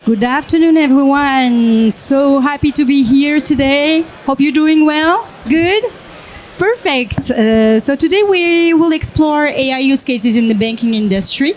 Good afternoon, everyone. So happy to be here today. Hope you're doing well. Good? Perfect. So today we will explore AI use cases in the banking industry.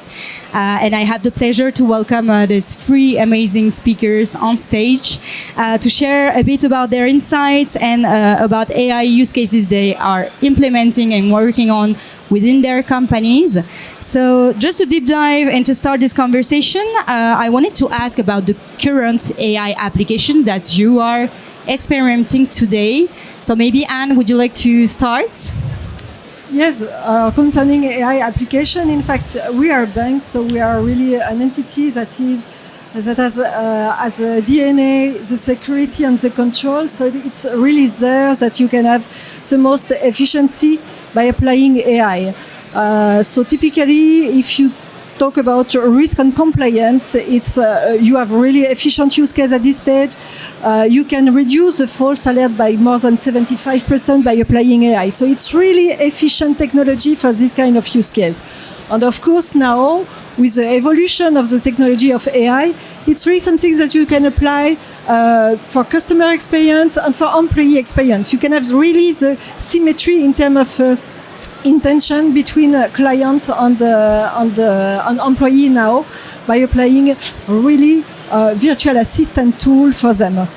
And I have the pleasure to welcome these three amazing speakers on stage to share a bit about their insights and about AI use cases they are implementing and working on within their companies. So just to deep dive and to start this conversation, I wanted to ask about the current AI applications that you are experimenting today. So maybe Anne, would you like to start? Yes, concerning AI application, in fact, we are a bank, so we are really an entity that has as a DNA the security and the control. So it's really there that you can have the most efficiency by applying AI. So typically, if you talk about risk and compliance, it's you have really efficient use case at this stage. You can reduce the false alert by more than 75% by applying AI. So it's really efficient technology for this kind of use case. And of course now, with the evolution of the technology of AI, it's really something that you can apply for customer experience and for employee experience. You can have really the symmetry in terms of intention between a client and an employee now by applying really virtual assistant tool for them.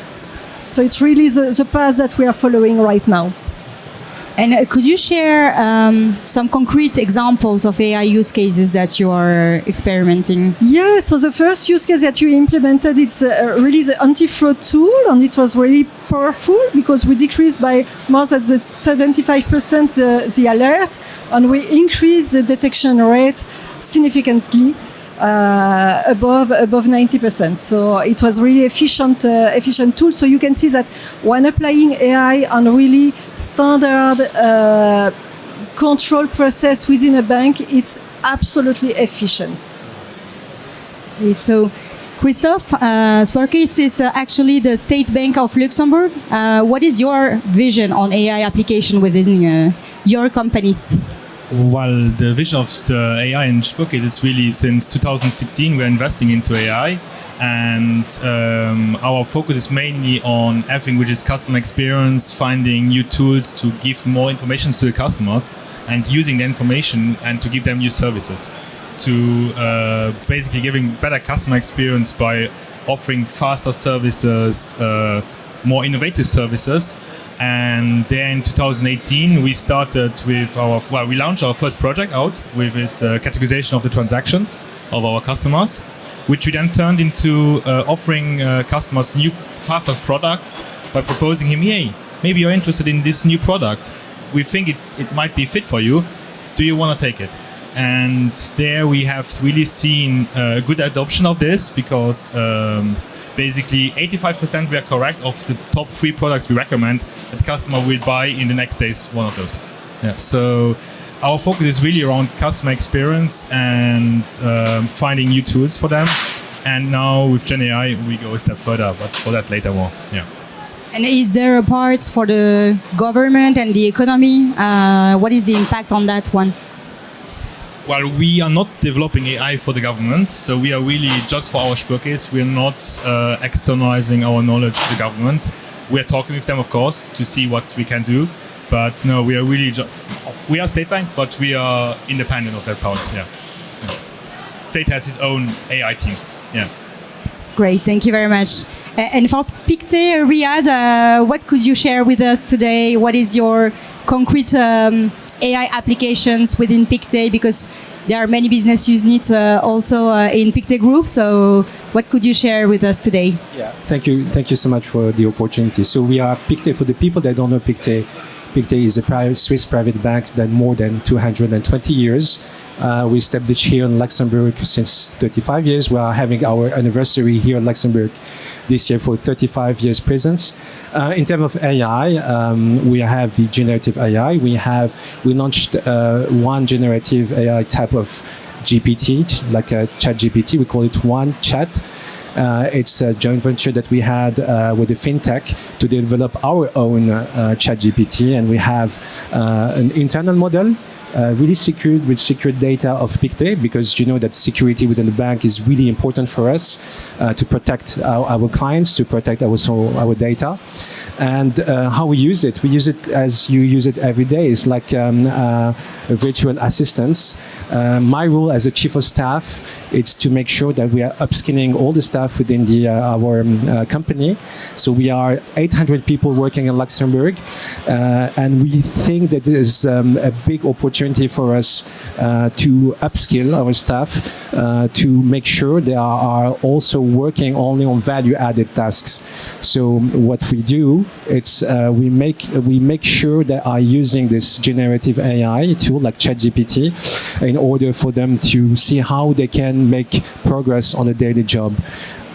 So it's really the path that we are following right now. And could you share some concrete examples of AI use cases that you are experimenting? Yeah, so the first use case that you implemented, it's really the anti-fraud tool, and it was really powerful because we decreased by more than 75% the alert, and we increased the detection rate significantly. Above 90%. So it was really efficient tool. So you can see that when applying AI on really standard control process within a bank, it's absolutely efficient. Great. So Christophe, Spuerkeess is actually the State Bank of Luxembourg. What is your vision on AI application within your company? Well, the vision of the AI in Spuerkeess is really since 2016 we're investing into AI, and our focus is mainly on everything which is customer experience, finding new tools to give more information to the customers and using the information and to give them new services, to basically giving better customer experience by offering faster services, more innovative services. And then in 2018 we started with we launched our first project out with the categorization of the transactions of our customers, which we then turned into offering customers new faster products by proposing him, hey, maybe you're interested in this new product, we think it might be fit for you, do you want to take it? And there we have really seen a good adoption of this because basically 85% we are correct of the top 3 products we recommend that the customer will buy in the next days, one of those. Yeah. So our focus is really around customer experience and finding new tools for them. And now with Gen AI we go a step further, but for that later more. Yeah. And is there a part for the government and the economy? What is the impact on that one? Well, we are not developing AI for the government, so we are really just for our Spuerkeess. We are not externalizing our knowledge to the government. We are talking with them, of course, to see what we can do. But no, we are really we are State Bank, but we are independent of that part. Yeah. State has its own AI teams. Yeah. Great, thank you very much. And for Pictet, Riadh, what could you share with us today? What is your concrete AI applications within Pictet, because there are many business units also in Pictet Group. So what could you share with us today? Yeah, thank you so much for the opportunity. So we are Pictet. For the people that don't know Pictet, Pictet is a Swiss private bank that more than 220 years. We established here in Luxembourg since 35 years. We are having our anniversary here in Luxembourg this year for 35 years presence. In terms of AI, we have the generative AI. We launched one generative AI type of GPT, like a chat GPT. We call it One Chat. It's a joint venture that we had with the fintech to develop our own chat GPT, and we have an internal model really secured with secure data of Pictet, because you know that security within the bank is really important for us to protect our clients, to protect our data. And how we use it as you use it every day. It's like a virtual assistants. My role as a chief of staff is to make sure that we are upskilling all the staff within our company. So we are 800 people working in Luxembourg, and we think that there is a big opportunity for us to upskill our staff to make sure they are also working only on value-added tasks. So what we do, it's we make sure they are using this generative AI tool like ChatGPT in order for them to see how they can make progress on a daily job.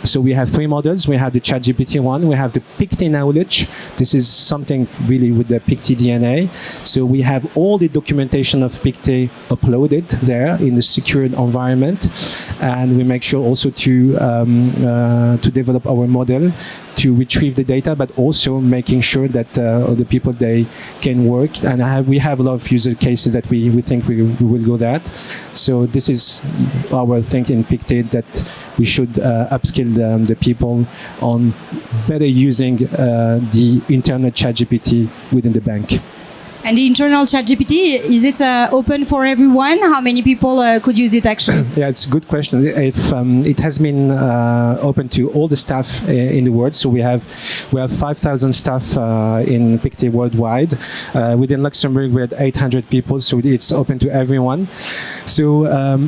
So we have 3 models. We have the ChatGPT one. We have the Pictet knowledge. This is something really with the Pictet DNA. So we have all the documentation of Pictet uploaded there in a secured environment, and we make sure also to develop our model to retrieve the data, but also making sure that the people they can work. And we have a lot of user cases that we think we will go that. So this is our thing in Pictet, that we should upskill the people on better using the internal ChatGPT within the bank. And the internal ChatGPT, is it open for everyone? How many people could use it actually? Yeah, it's a good question. It has been open to all the staff in the world. So we have 5,000 staff in Pictet worldwide. Within Luxembourg, we had 800 people, so it's open to everyone. So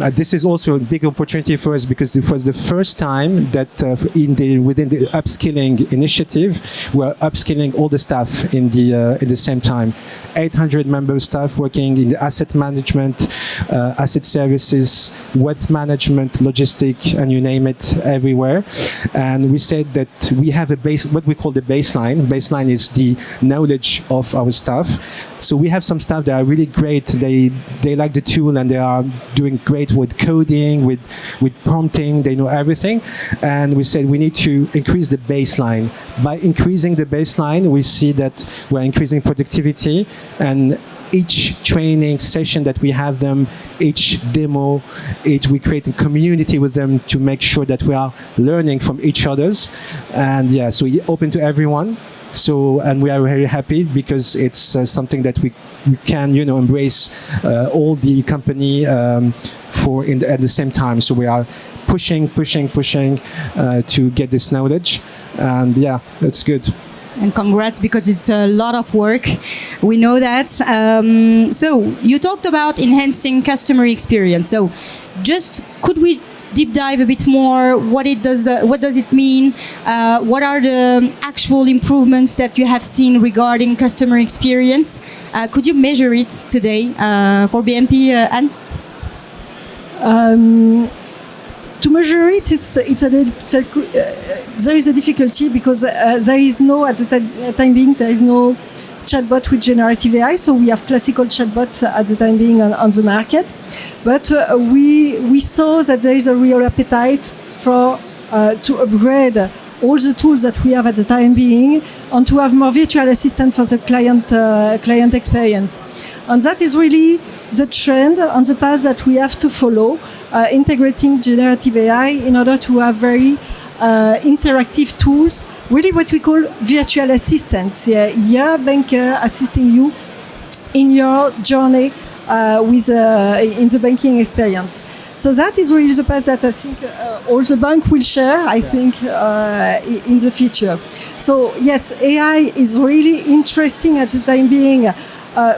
this is also a big opportunity for us, because it was the first time that within the upskilling initiative, we're upskilling all the staff in the same time. 800 member staff working in the asset management, asset services, wealth management, logistic, and you name it, everywhere. And we said that we have what we call the baseline. Baseline is the knowledge of our staff. So we have some staff that are really great. They like the tool, and they are doing great with coding, with prompting. They know everything. And we said we need to increase the baseline. By increasing the baseline, we see that we're increasing productivity, and each training session that we have them, each demo, we create a community with them to make sure that we are learning from each other's. And yeah, so we open to everyone. So, and we are very happy because it's something that we can, embrace all the company at the same time. So we are pushing to get this knowledge, and yeah, that's good. And congrats, because it's a lot of work. We know that. So you talked about enhancing customer experience. So just could we deep dive a bit more? What does it mean? What are the actual improvements that you have seen regarding customer experience? Could you measure it today for BNP, Anne? To measure it, it's a little there is a difficulty, because there is no, at the time being, there is no chatbot with generative AI. So we have classical chatbots at the time being on the market. But we saw that there is a real appetite for to upgrade all the tools that we have at the time being, and to have more virtual assistant for the client experience. And that is really the trend on the path that we have to follow, integrating generative AI in order to have very interactive tools, really what we call virtual assistants. Your banker assisting you in your journey in the banking experience. So that is really the path that I think all the bank will share, I think, in the future. So yes, AI is really interesting at the time being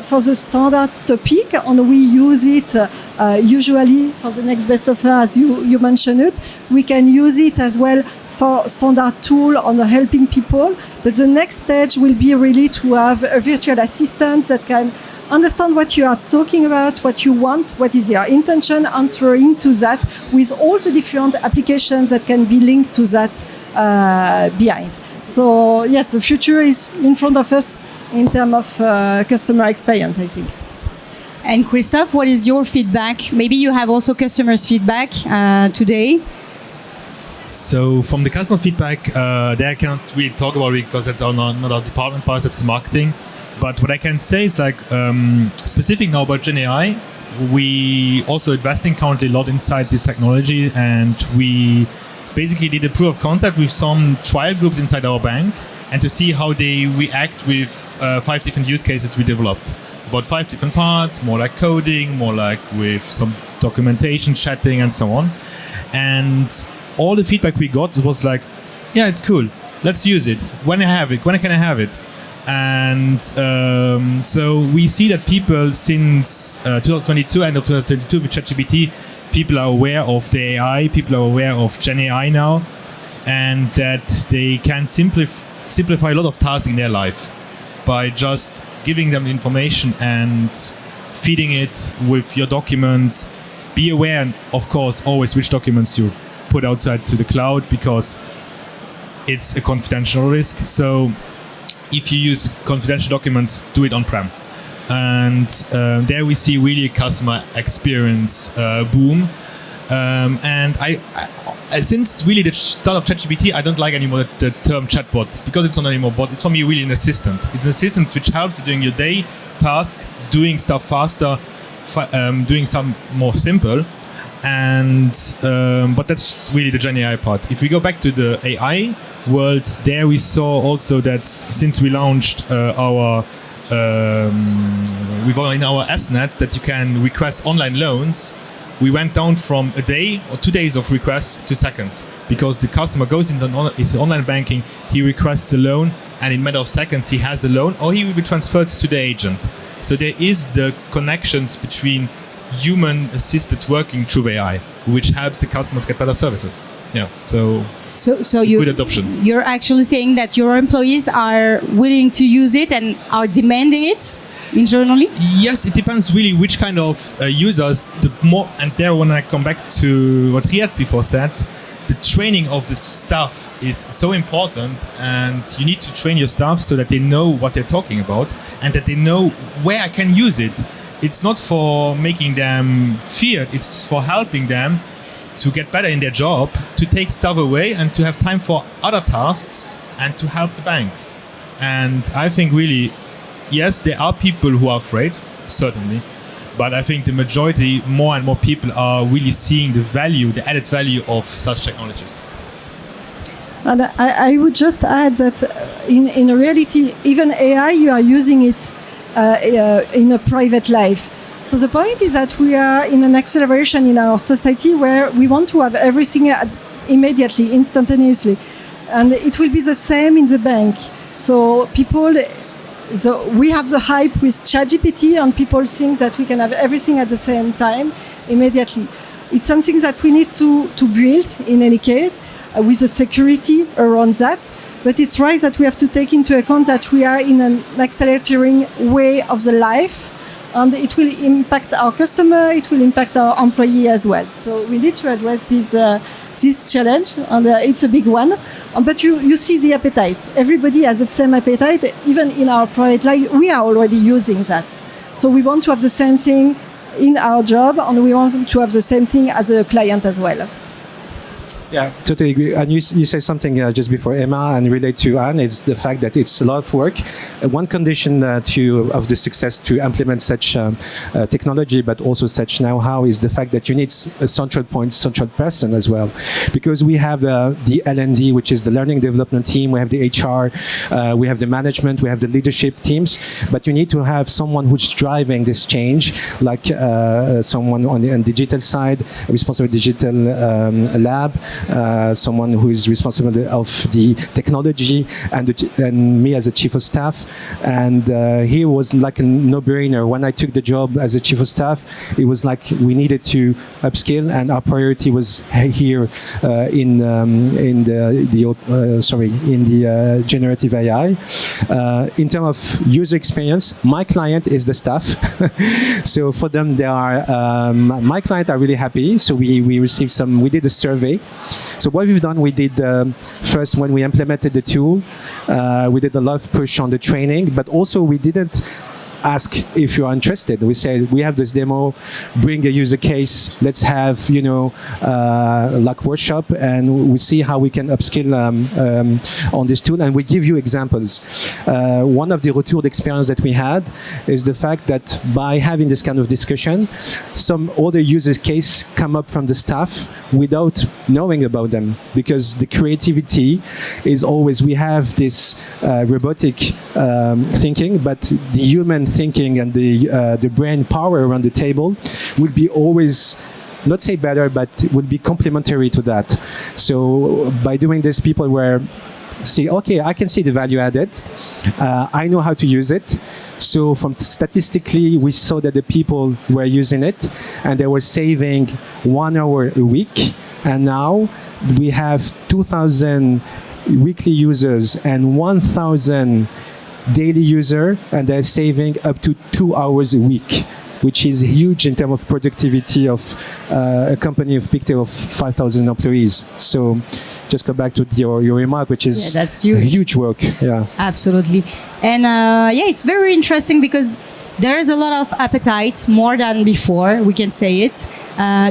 for the standard topic, and we use it usually for the next best offer, as you mentioned it. We can use it as well for standard tool on helping people. But the next stage will be really to have a virtual assistant that can understand what you are talking about, what you want, what is your intention, answering to that with all the different applications that can be linked to that behind. So yes, the future is in front of us in terms of customer experience, I think. And Christophe, what is your feedback? Maybe you have also customers' feedback today. So from the customer feedback, there I cannot really talk about it because that's not our department part, that's the marketing. But what I can say is like specific now about Gen AI, we also investing currently a lot inside this technology, and we basically did a proof of concept with some trial groups inside our bank, and to see how they react with 5 different use cases we developed. About 5 different parts, more like coding, more like with some documentation, chatting, and so on. And all the feedback we got was like, yeah, it's cool. Let's use it. When I have it, when can I have it? And so we see that people since 2022, end of 2022 with ChatGPT, people are aware of the AI, people are aware of Gen AI now, and that they can simplify a lot of tasks in their life by just giving them information and feeding it with your documents. Be aware, of course, always which documents you put outside to the cloud, because it's a confidential risk. So if you use confidential documents, do it on-prem. And there we see really a customer experience boom. And I since really the start of ChatGPT, I don't like anymore the term chatbot, because it's not anymore bot. It's for me really an assistant. It's an assistant which helps you doing your day task, doing stuff faster, doing some more simple. And but that's really the Gen AI part. If we go back to the AI world, there we saw also that since we launched our in our SNet that you can request online loans, we went down from a day or 2 days of requests to seconds, because the customer goes into his online banking, he requests a loan, and in a matter of seconds he has the loan, or he will be transferred to the agent. So there is the connections between human assisted working through AI, which helps the customers get better services. Yeah, so good adoption. You're actually saying that your employees are willing to use it and are demanding it internally? Yes, it depends really which kind of users. The more, and there when I come back to what Riadh before said, the training of the staff is so important, and you need to train your staff so that they know what they're talking about and that they know where I can use it. It's not for making them fear, it's for helping them to get better in their job, to take stuff away and to have time for other tasks and to help the banks. And I think really, yes, there are people who are afraid, certainly, but I think the majority, more and more people are really seeing the value, the added value of such technologies. And I would just add that in reality, even AI, you are using it in a private life. So the point is that we are in an acceleration in our society where we want to have everything immediately, instantaneously. And it will be the same in the bank. So we have the hype with ChatGPT, and people think that we can have everything at the same time, immediately. It's something that we need to build in any case, with the security around that. But it's right that we have to take into account that we are in an accelerating way of the life, and it will impact our customer, it will impact our employee as well. So we need to address this challenge, and it's a big one. But you see the appetite. Everybody has the same appetite. Even in our private life, we are already using that. So we want to have the same thing in our job, and we want to have the same thing as a client as well. Yeah, totally agree. And you said something just before, Emma, and relate to Anne, it's the fact that it's a lot of work. One condition of the success to implement such technology, but also such know-how, is the fact that you need a central point, central person as well. Because we have the L&D, which is the learning development team, we have the HR, we have the management, we have the leadership teams, but you need to have someone who's driving this change, like someone on the digital side, a responsible digital lab, someone who is responsible of the technology, and me as a chief of staff. And here was like a no-brainer. When I took the job as a chief of staff, it was like we needed to upskill, and our priority was here in the generative AI. In terms of user experience, my client is the staff. So for them, they are my client are really happy. So we did a survey. So what we've done, we did first when we implemented the tool, we did a lot of push on the training, but also we didn't ask if you are interested. We say we have this demo, bring a user case, let's have like workshop, and we see how we can upskill on this tool, and we give you examples. One of the retour experience that we had is the fact that by having this kind of discussion, some other user case come up from the staff without knowing about them, because the creativity is always, we have this robotic thinking, but the human thinking and the brain power around the table will be always, not say better, but will be complementary to that. So by doing this, people were see, okay, I can see the value added. I know how to use it. So from statistically, we saw that the people were using it and they were saving 1 hour a week. And now we have 2,000 weekly users and 1,000 daily users, and they're saving up to 2 hours a week, which is huge in terms of productivity of a company of Pictet of 5,000 employees. So just go back to your remark, which is that's huge. Huge work. Yeah, absolutely. And it's very interesting because there is a lot of appetite, more than before, we can say it.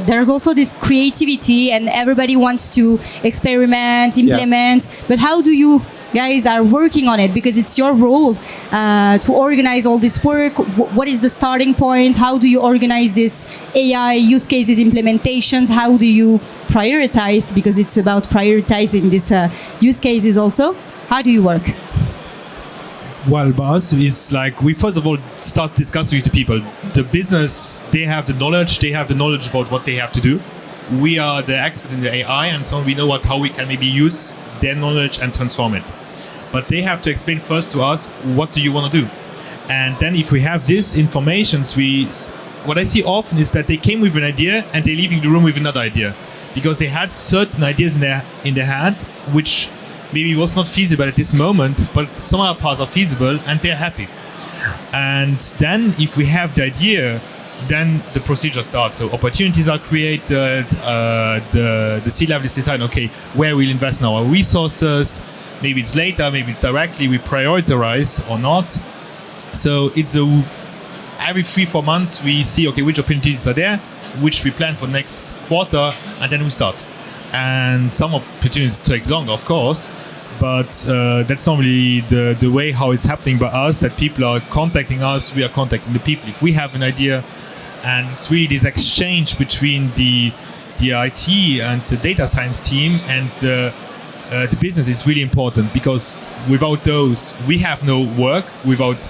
There's also this creativity and everybody wants to experiment, implement. But how do you guys are working on it? Because it's your role to organize all this work. What is the starting point? How do you organize this AI use cases implementations? How do you prioritize? Because it's about prioritizing these use cases also. How do you work? Well, by us, it's like we first of all start discussing with the people. The business, they have the knowledge about what they have to do. We are the experts in the AI, and so we know how we can maybe use their knowledge and transform it. But they have to explain first to us, what do you want to do? And then if we have this information, what I see often is that they came with an idea and they're leaving the room with another idea, because they had certain ideas in their head, which maybe was not feasible at this moment, but some other parts are feasible and they're happy. And then if we have the idea, then the procedure starts. So opportunities are created, the C-level is deciding, okay, where we'll invest now our resources, maybe it's later, maybe it's directly, we prioritize or not. So it's every 3-4 months we see, okay, which opportunities are there, which we plan for next quarter, and then we start. And some opportunities take longer, of course, but that's normally the way how it's happening by us, that people are contacting us, we are contacting the people. If we have an idea, and it's really this exchange between the IT and the data science team and the business is really important, because without those, we have no work. Without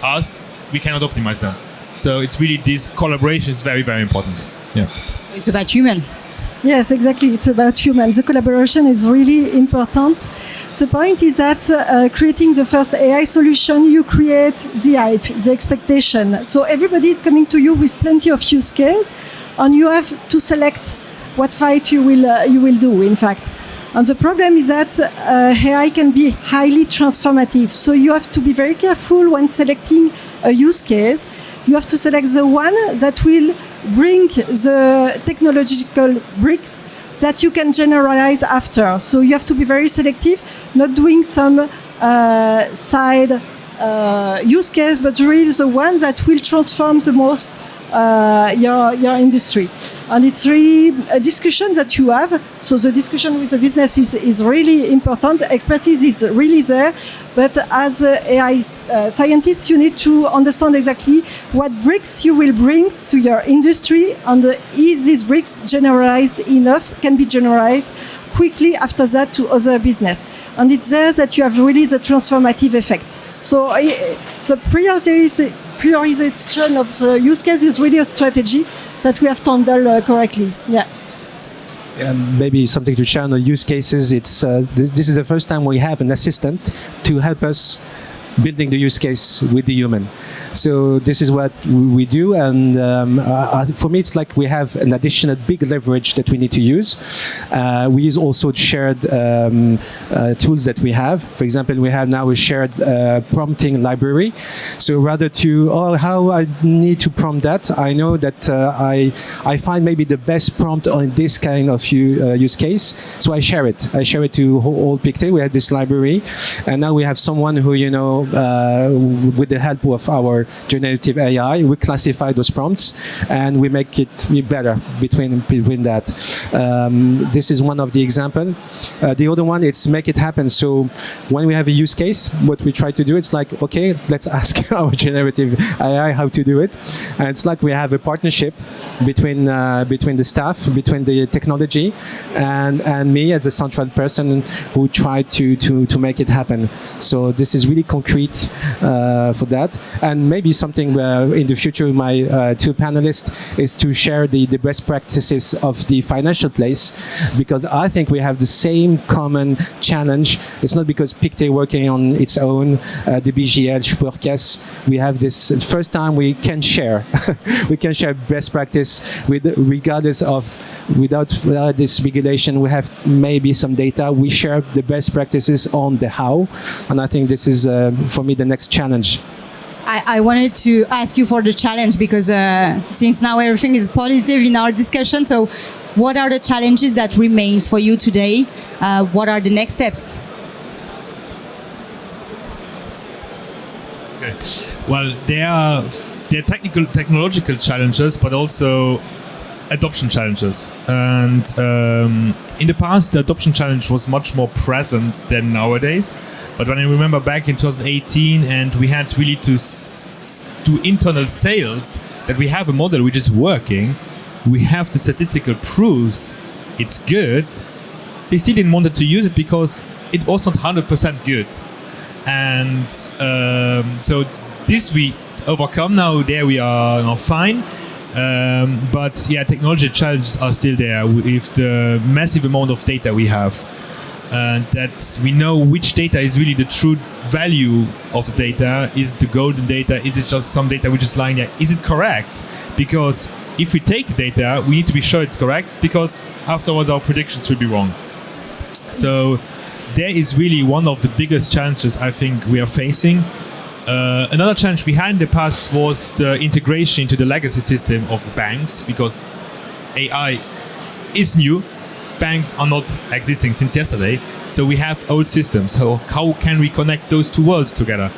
us, we cannot optimize them. So it's really this collaboration is very, very important. Yeah. So it's about human. Yes, exactly. It's about humans. The collaboration is really important. The point is that creating the first AI solution, you create the hype, the expectation. So everybody is coming to you with plenty of use case, and you have to select what fight you will do, in fact. And the problem is that AI can be highly transformative. So you have to be very careful when selecting a use case. You have to select the one that will bring the technological bricks that you can generalize after. So you have to be very selective, not doing some side use case, but really the one that will transform the most your industry. And it's really a discussion that you have. So the discussion with the business is really important. Expertise is really there. But as AI scientists, you need to understand exactly what bricks you will bring to your industry, and is these bricks generalized enough, can be generalized quickly after that to other business. And it's there that you have really the transformative effect. So the prioritization of the use case is really a strategy that we have to handle correctly. Yeah. And maybe something to share on the use cases. It's this is the first time we have an assistant to help us building the use case with the human. So this is what we do, and for me it's like we have an additional big leverage that we need to use. We use also shared tools that we have. For example, we have now a shared prompting library. So rather how I need to prompt that, I know that I find maybe the best prompt on this kind of use case. So I share it. I share it to all Pictet. We have this library, and now we have someone who, with the help of our our generative AI. We classify those prompts and we make it better between that. This is one of the example. The other one, it's make it happen. So when we have a use case, what we try to do, it's like, okay, let's ask our generative AI how to do it. And it's like we have a partnership between the staff, between the technology, and me as a central person who try to make it happen. So this is really concrete for that. And maybe something where in the future my two panelists is to share the best practices of the financial place, because I think we have the same common challenge. It's not because Pictet working on its own, the BGL, Spuerkeess, we have this first time we can share. We can share best practice regardless of, without this regulation, we have maybe some data. We share the best practices on the how. And I think this is, for me, the next challenge. I wanted to ask you for the challenge because since now everything is positive in our discussion, so what are the challenges that remains for you today? What are the next steps? Okay. Well, there are technological challenges, but also adoption challenges. And in the past, the adoption challenge was much more present than nowadays. But when I remember back in 2018, and we had really to do internal sales, that we have a model which is working, we have the statistical proofs, it's good. They still didn't want to use it because it wasn't 100% good. And so this we overcome now. There we are now fine. But yeah, technology challenges are still there with the massive amount of data we have. And that we know which data is really the true value of the data. Is the golden data? Is it just some data which is lying there? Is it correct? Because if we take the data, we need to be sure it's correct, because afterwards our predictions will be wrong. So there is really one of the biggest challenges I think we are facing. Another challenge we had in the past was the integration into the legacy system of banks, because AI is new. Banks are not existing since yesterday, so we have old systems. So how can we connect those two worlds together?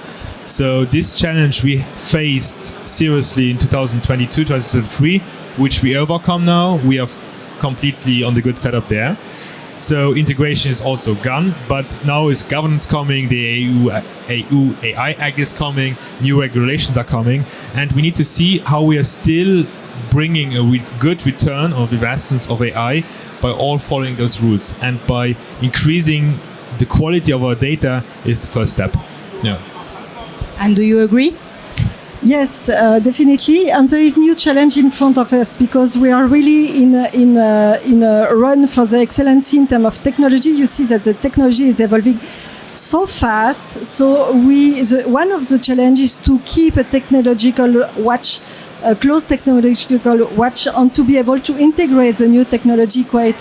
So this challenge we faced seriously in 2022, 2023, which we overcome now. We are completely on the good setup there. So integration is also gone, but now is governance coming, the EU AI Act is coming, new regulations are coming, and we need to see how we are still bringing a good return of the investments of AI by all following those rules, and by increasing the quality of our data is the first step. Yeah. And do you agree? Yes, definitely. And there is new challenge in front of us, because we are really in a run for the excellency in terms of technology. You see that the technology is evolving so fast. So one of the challenges to keep a technological watch, a close technological watch, and to be able to integrate the new technology quite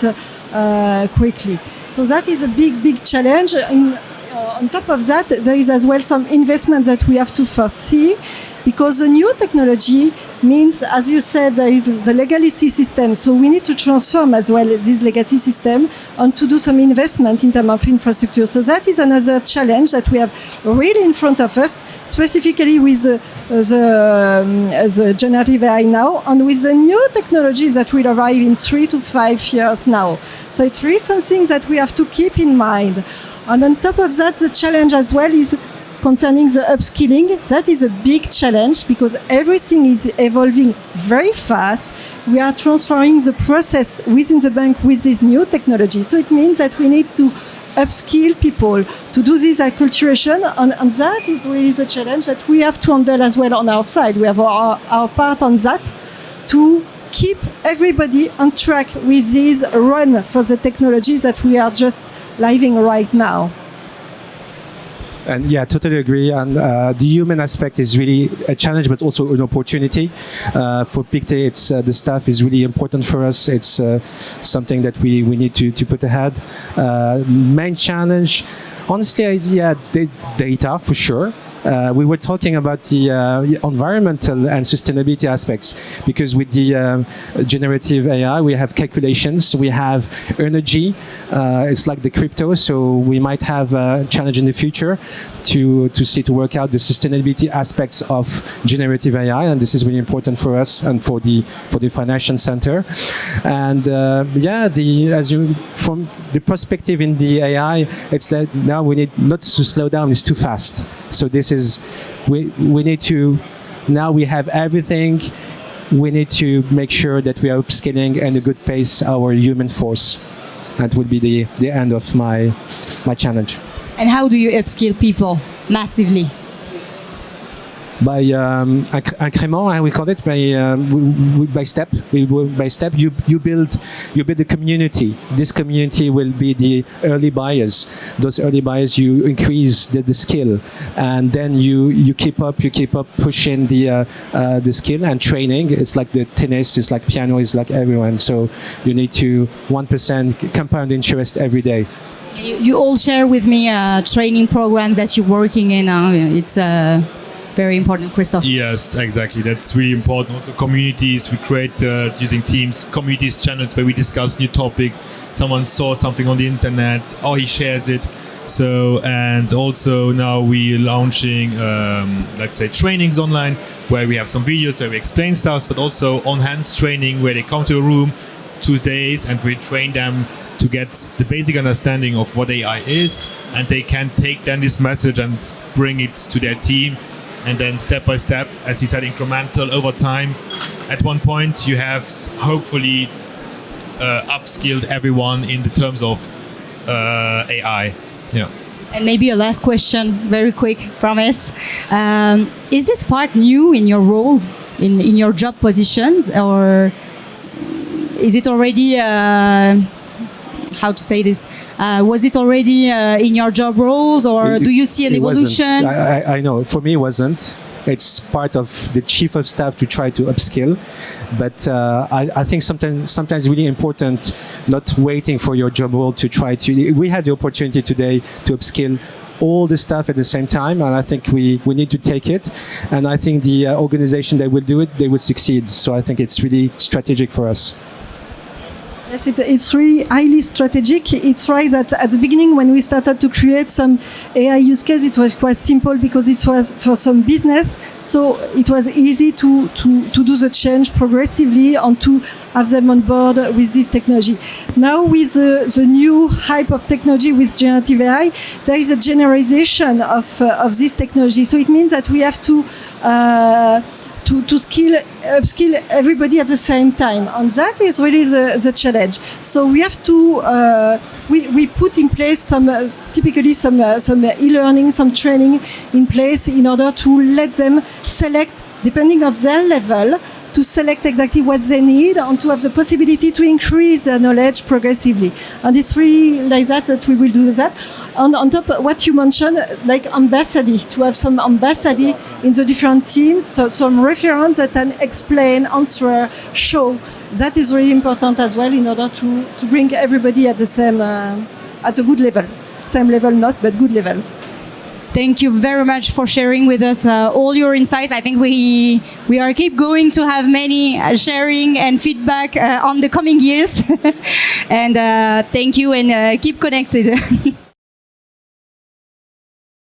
quickly. So that is a big challenge. On top of that, there is as well some investment that we have to foresee, because the new technology means, as you said, there is the legacy system. So we need to transform as well this legacy system and to do some investment in terms of infrastructure. So that is another challenge that we have really in front of us, specifically with the generative AI now, and with the new technologies that will arrive in 3 to 5 years now. So it's really something that we have to keep in mind. And on top of that, the challenge as well is concerning the upskilling. That is a big challenge, because everything is evolving very fast. We are transferring the process within the bank with this new technology. So it means that we need to upskill people to do this acculturation, and that is really the challenge that we have to handle as well on our side. We have our part on that to keep everybody on track with this run for the technologies that we are just living right now. And yeah, totally agree. And the human aspect is really a challenge, but also an opportunity. For Pictet, it's the staff is really important for us. It's something that we need to put ahead. Main challenge, honestly, yeah, data for sure. we were talking about the environmental and sustainability aspects, because with the generative AI, we have calculations, we have energy. It's like the crypto, so we might have a challenge in the future to work out the sustainability aspects of generative AI, and this is really important for us and for the financial center. And from the perspective in the AI, it's that now we need not to slow down; it's too fast. So this is we need to, now we have everything. We need to make sure that we are upskilling and a good pace our human force. That would be the end of my challenge. And how do you upskill people massively? By increment, we call it, by step. By step, you build a community. This community will be the early buyers. Those early buyers, you increase the skill, and then you keep up pushing the skill and training. It's like the tennis, it's like piano, it's like everyone. So you need to 1% compound interest every day. You all share with me training programs that you're working in. It's very important, Christophe. Yes, exactly. That's really important. Also, communities. We create using Teams, communities channels where we discuss new topics. Someone saw something on the internet, or he shares it. So, and also now we're launching, let's say, trainings online where we have some videos where we explain stuff, but also on-hands training where they come to a room 2 days and we train them to get the basic understanding of what AI is, and they can take then this message and bring it to their team. And then step by step, as he said, incremental over time. At one point, you have hopefully upskilled everyone in the terms of AI. Yeah. And maybe a last question, very quick, promise. Is this part new in your role, in your job positions, or is it already? How to say this? Was it already in your job roles, or do you see an evolution? I know. For me, it wasn't. It's part of the chief of staff to try to upskill, but I think sometimes it's really important not waiting for your job role to try to. We had the opportunity today to upskill all the staff at the same time, and I think we need to take it. And I think the organization that will do it, they will succeed. So I think it's really strategic for us. Yes, it's really highly strategic. It's right that at the beginning, when we started to create some AI use case, it was quite simple because it was for some business. So it was easy to do the change progressively and to have them on board with this technology. Now with the new hype of technology with generative AI, there is a generalization of this technology. So it means that we have to upskill everybody at the same time, and that is really the challenge. So we have to we put in place typically some e-learning, some training in place in order to let them select, depending on their level, to select exactly what they need and to have the possibility to increase their knowledge progressively. And it's really like that we will do that. And on top of what you mentioned, like ambassador, to have some ambassador in the different teams, so some referents that can explain, answer, show. That is really important as well in order to bring everybody at the same, at a good level. Same level not, but good level. Thank you very much for sharing with us all your insights. I think we are keep going to have many sharing and feedback on the coming years. And thank you, and keep connected.